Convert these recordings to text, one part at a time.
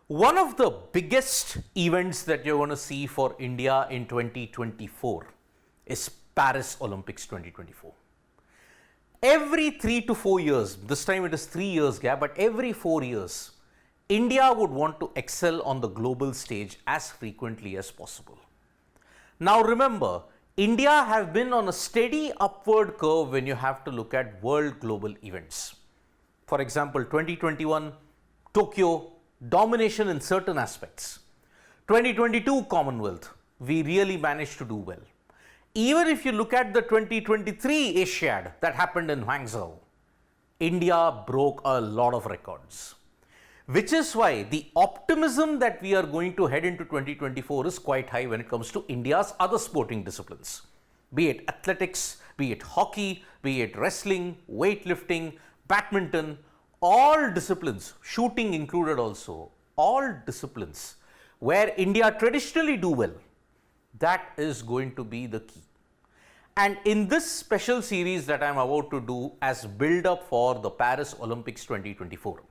One of the biggest events that you're going to see for India in 2024 is Paris Olympics 2024. Every 3 to 4 years, this time it is 3 years gap, but every 4 years, India would want to excel on the global stage as frequently as possible. Now remember, India have been on a steady upward curve when you have to look at world global events. For example, 2021, Tokyo, domination in certain aspects. 2022 Commonwealth, we really managed to do well. Even if you look at the 2023 Asiad that happened in Hangzhou, India broke a lot of records. Which is why the optimism that we are going to head into 2024 is quite high when it comes to India's other sporting disciplines. Be it athletics, be it hockey, be it wrestling, weightlifting, badminton, all disciplines, shooting included also, all disciplines where India traditionally do well, that is going to be the key. And in this special series that I am about to do as build up for the Paris Olympics 2024,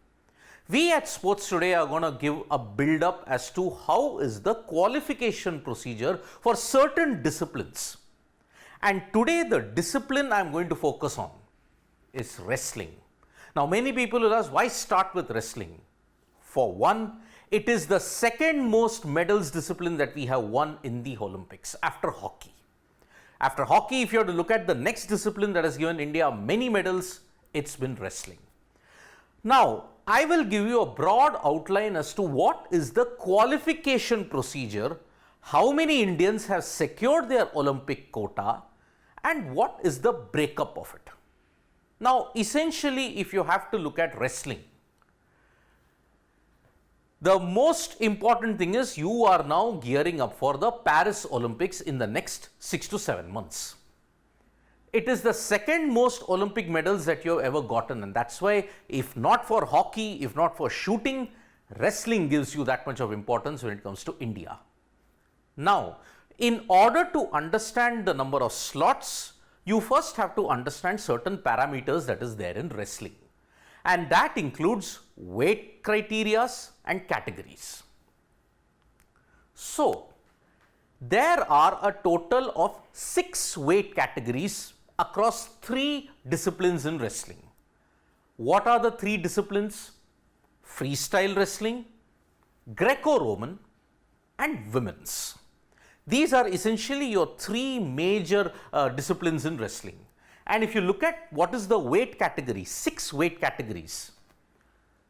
we at Sports Today are going to give a build up as to how is the qualification procedure for certain disciplines. And today the discipline I am going to focus on is wrestling. Now many people will ask, why start with wrestling? For one, it is the second most medals discipline that we have won in the Olympics after hockey. After hockey, if you have to look at the next discipline that has given India many medals, it's been wrestling. Now, I will give you a broad outline as to what is the qualification procedure, how many Indians have secured their Olympic quota, and what is the breakup of it. Now, essentially, if you have to look at wrestling, the most important thing is you are now gearing up for the Paris Olympics in the next 6 to 7 months. It is the second most Olympic medals that you have ever gotten, and that's why if not for hockey, if not for shooting, wrestling gives you that much of importance when it comes to India. Now, in order to understand the number of slots, you first have to understand certain parameters that is there in wrestling. And that includes weight criterias and categories. So, there are a total of 6 weight categories across 3 disciplines in wrestling. What are the 3 disciplines? Freestyle wrestling, Greco-Roman, and women's. These are essentially your 3 major disciplines in wrestling. And if you look at what is the weight category, 6 weight categories,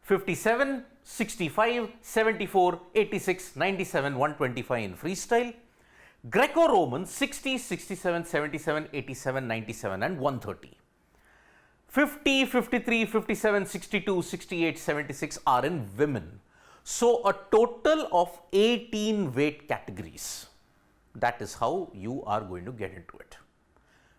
57, 65, 74, 86, 97, 125 in freestyle, Greco-Roman 60, 67, 77, 87, 97 and 130. 50, 53, 57, 62, 68, 76 are in women. So a total of 18 weight categories. That is how you are going to get into it.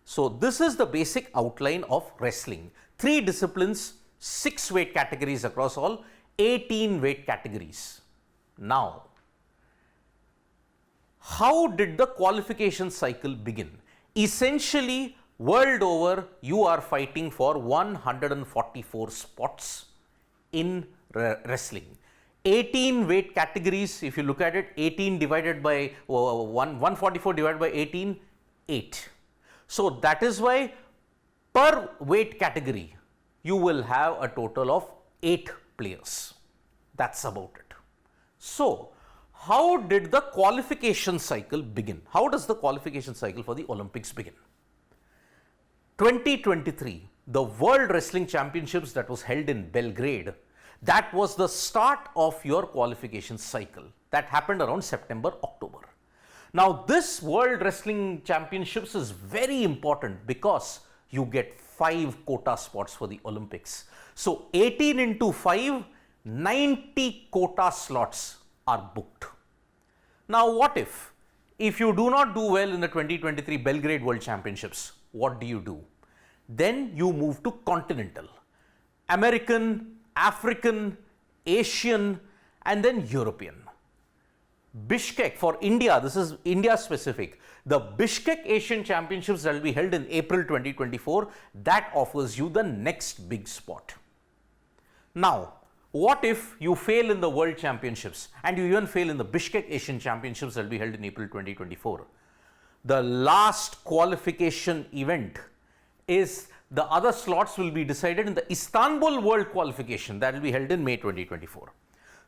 So this is the basic outline of wrestling. 3 disciplines, 6 weight categories across all, 18 weight categories. Now, how did the qualification cycle begin? Essentially, world over, you are fighting for 144 spots in wrestling. 18 weight categories, if you look at it, 18 divided by 144 divided by 18, 8. So that is why per weight category, you will have a total of 8 players. That's about it. So, how did the qualification cycle begin? How does the qualification cycle for the Olympics begin? 2023, the World Wrestling Championships that was held in Belgrade, that was the start of your qualification cycle. That happened around September, October. Now, this World Wrestling Championships is very important because you get 5 quota spots for the Olympics. So, 18 into 5, 90 quota slots are booked. Now, what if you do not do well in the 2023 Belgrade World Championships? What do? Then you move to continental, American, African, Asian, and then European. Bishkek for India, this is India specific. The Bishkek Asian Championships that will be held in April 2024, that offers you the next big spot. Now, What if you fail in the World Championships and you even fail in the Bishkek Asian Championships that will be held in April 2024? The last qualification event is the other slots will be decided in the Istanbul World Qualification that will be held in May 2024.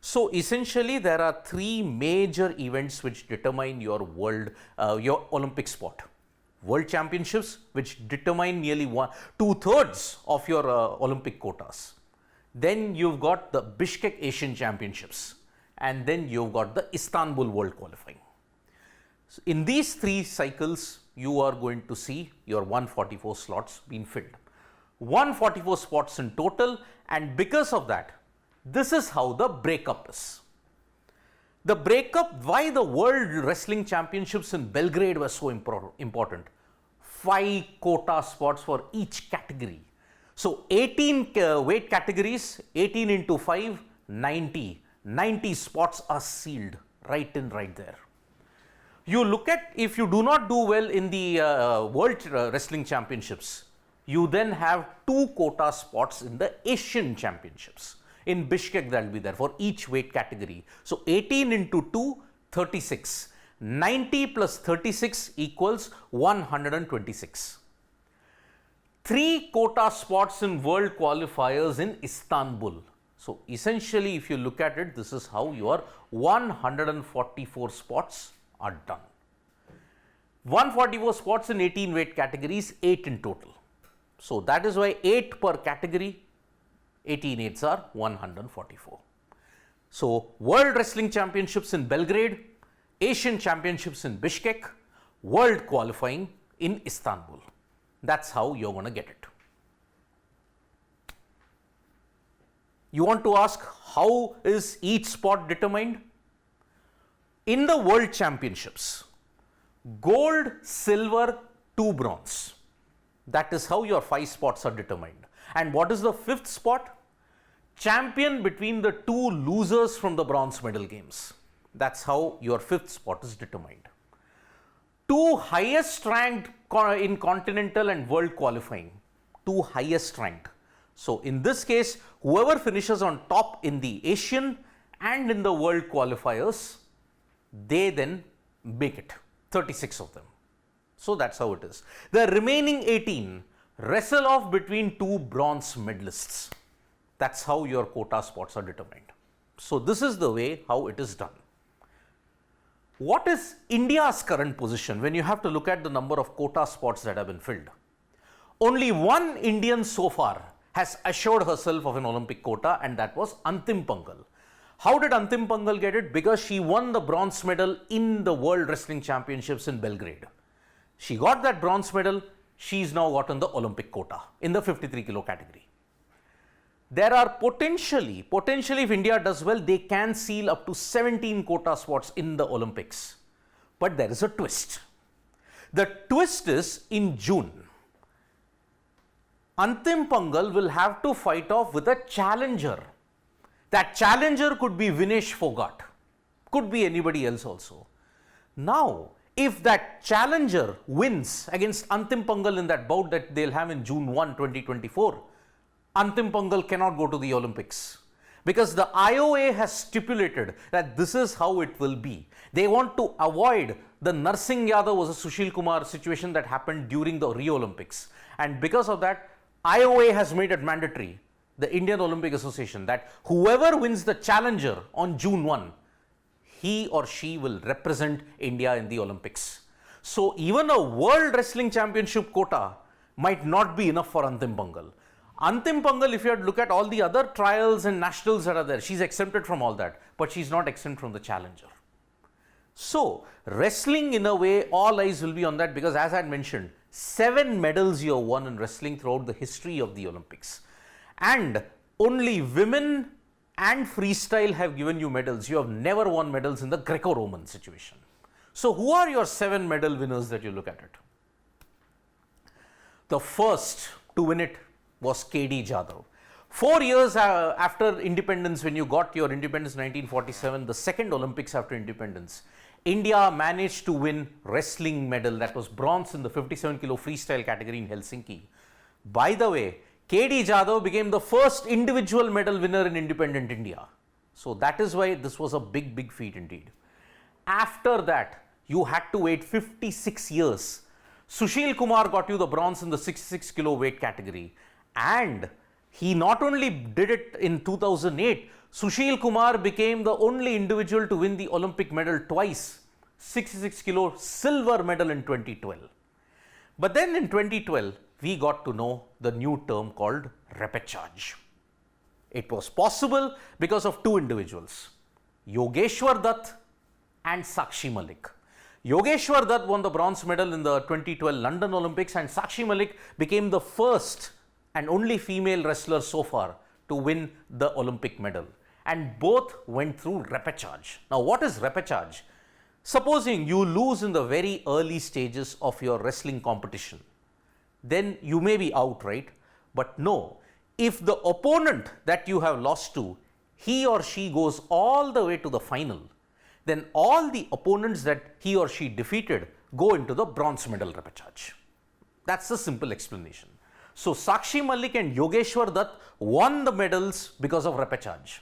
So essentially there are three major events which determine your your Olympic spot. World Championships, which determine nearly 2/3 of your Olympic quotas. Then you've got the Bishkek Asian Championships, and then you've got the Istanbul World Qualifying. So in these three cycles, you are going to see your 144 slots being filled. 144 spots in total, and because of that, this is how the breakup is. The breakup, why the World Wrestling Championships in Belgrade were so important. 5 quota spots for each category. So 18 weight categories, 18 into 5, 90. 90 spots are sealed right in right there. You look at, if you do not do well in the World Wrestling Championships, you then have 2 quota spots in the Asian Championships. In Bishkek, that will be there for each weight category. So 18 into 2, 36. 90 plus 36 equals 126. 3 quota spots in world qualifiers in Istanbul. So essentially, if you look at it, this is how your 144 spots are done. 144 spots in 18 weight categories, 8 in total. So that is why 8 per category, 18 8s are 144. So World Wrestling Championships in Belgrade, Asian Championships in Bishkek, World Qualifying in Istanbul. That's how you're going to get it. You want to ask, how is each spot determined? In the World Championships, gold, silver, 2 bronze. That is how your 5 spots are determined. And what is the 5th spot? Champion between the 2 losers from the bronze medal games. That's how your 5th spot is determined. 2 highest ranked in continental and world qualifying. 2 highest ranked. So in this case, whoever finishes on top in the Asian and in the world qualifiers, they then make it. 36 of them. So that's how it is. The remaining 18 wrestle off between 2 bronze medalists. That's how your quota spots are determined. So this is the way how it is done. What is India's current position when you have to look at the number of quota spots that have been filled? Only one Indian so far has assured herself of an Olympic quota, and that was Antim Pangal. How did Antim Pangal get it? Because she won the bronze medal in the World Wrestling Championships in Belgrade. She got that bronze medal. She's now gotten the Olympic quota in the 53 kilo category. There are potentially if India does well, they can seal up to 17 quota spots in the Olympics. But there is a twist. The twist is in June. Antim Pangal will have to fight off with a challenger. That challenger could be Vinesh Fogart, could be anybody else also. Now, if that challenger wins against Antim Pangal in that bout that they'll have in June 1, 2024, Antim Pangal cannot go to the Olympics, because the IOA has stipulated that this is how it will be. They want to avoid the Narsingh Yadav versus Sushil Kumar situation that happened during the Rio Olympics, and because of that, IOA has made it mandatory, the Indian Olympic Association, that whoever wins the challenger on June 1, he or she will represent India in the Olympics. So even a World Wrestling Championship quota might not be enough for Antim Pangal. Antim Pangal, if you had to look at all the other trials and nationals that are there, she's exempted from all that, but she's not exempt from the challenger. So wrestling, in a way, all eyes will be on that, because as I had mentioned, 7 medals you have won in wrestling throughout the history of the Olympics. And only women and freestyle have given you medals. You have never won medals in the Greco-Roman situation. So who are your 7 medal winners that you look at it? The first to win it was K.D. Jadhav. 4 years after independence, when you got your independence in 1947, the second Olympics after independence, India managed to win wrestling medal, that was bronze in the 57 kilo freestyle category in Helsinki. By the way, KD Jadhav became the first individual medal winner in independent India. So that is why this was a big, big feat indeed. After that, you had to wait 56 years. Sushil Kumar got you the bronze in the 66 kilo weight category. And he not only did it in 2008, Sushil Kumar became the only individual to win the Olympic medal twice. 66 kilo silver medal in 2012. But then in 2012, we got to know the new term called repechage. It was possible because of two individuals, Yogeshwar Dutt and Sakshi Malik. Yogeshwar Dutt won the bronze medal in the 2012 London Olympics, and Sakshi Malik became the first and only female wrestler so far to win the Olympic medal. And both went through repechage. Now, what is repechage? Supposing you lose in the very early stages of your wrestling competition, then you may be out, right? But no, if the opponent that you have lost to, he or she goes all the way to the final, then all the opponents that he or she defeated go into the bronze medal repechage. That's the simple explanation. So Sakshi Malik and Yogeshwar Dutt won the medals because of repechage.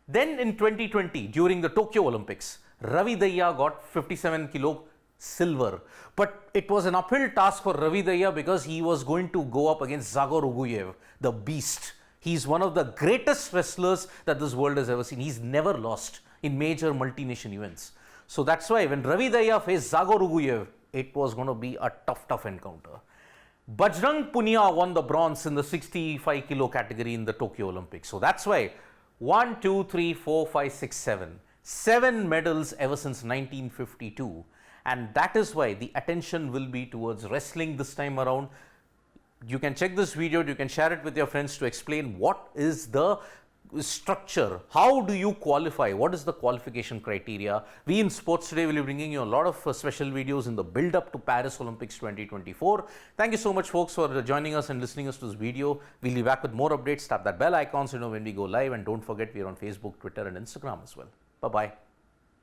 Then in 2020, during the Tokyo Olympics, Ravi Daya got 57 kilo silver. But it was an uphill task for Ravi Daya because he was going to go up against Zagor Uguyev, the beast. He's one of the greatest wrestlers that this world has ever seen. He's never lost in major multi-nation events. So that's why when Ravi Daya faced Zagor Uguyev, it was going to be a tough encounter. Bajrang Punia won the bronze in the 65 kilo category in the Tokyo Olympics. So that's why 1, 2, 3, 4, 5, 6, 7. 7 medals ever since 1952. And that is why the attention will be towards wrestling this time around. You can check this video, you can share it with your friends to explain what is the structure, how do you qualify, what is the qualification criteria. We in Sports Today will be bringing you a lot of special videos in the build up to Paris Olympics 2024. Thank you so much folks for joining us and listening us to this video. We'll be back with more updates. Tap that bell icon so you know when we go live, and don't forget we are on Facebook, Twitter and Instagram as well. Bye-bye.